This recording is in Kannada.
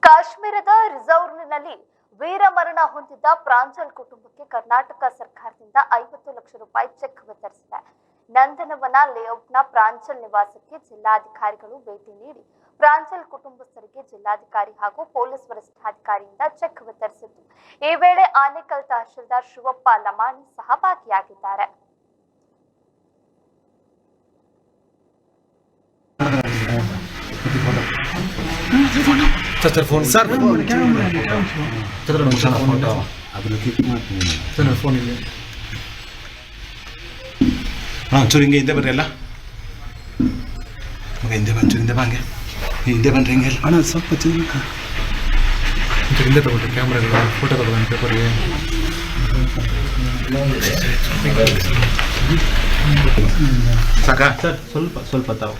ಕಾಶ್ಮೀರದ ರಿಸರ್ವ್ನಲ್ಲಿ ವೀರಮರಣ ಹೊಂದಿದ್ದ ಪ್ರಾಂಜಲ್ ಕುಟುಂಬಕ್ಕೆ ಕರ್ನಾಟಕ ಸರ್ಕಾರದಿಂದ 50 ಲಕ್ಷ ರೂಪಾಯಿ ಚೆಕ್ ವಿತರಿಸಿದೆ. ನಂದನವನ ಲೇಔಟ್ನ ಪ್ರಾಂಜಲ್ ನಿವಾಸಕ್ಕೆ ಜಿಲ್ಲಾಧಿಕಾರಿಗಳು ಭೇಟಿ ನೀಡಿ ಪ್ರಾಂಜಲ್ ಕುಟುಂಬಸ್ಥರಿಗೆ ಜಿಲ್ಲಾಧಿಕಾರಿ ಹಾಗೂ ಪೊಲೀಸ್ ವರಿಷ್ಠಾಧಿಕಾರಿಯಿಂದ ಚೆಕ್ ವಿತರಿಸಿದ್ದು, ಈ ವೇಳೆ ಆನೇಕಲ್ ತಹಶೀಲ್ದಾರ್ ಶಿವಪ್ಪ ಲಮಾಣಿ ಸಹ ಭಾಗಿಯಾಗಿದ್ದಾರೆ. फोन सर फोन हाँ चूर हिंगे हिंदे बर्री हिंदे बन चूर हिंदे बांगे हिंदे बन रहेंगे अಣ್ಣ ಸ್ವಲ್ಪ ಹಿಂದೆ ತಗೊಳ್ಳಿ ಕ್ಯಾಮೆರಾ ಫೋಟೋ ತಗೊಳ್ಳಿ ಪೇಪರ್ಗೆ ಸಾಕಾ ಸರ್ ಸ್ವಲ್ಪ ತಾವು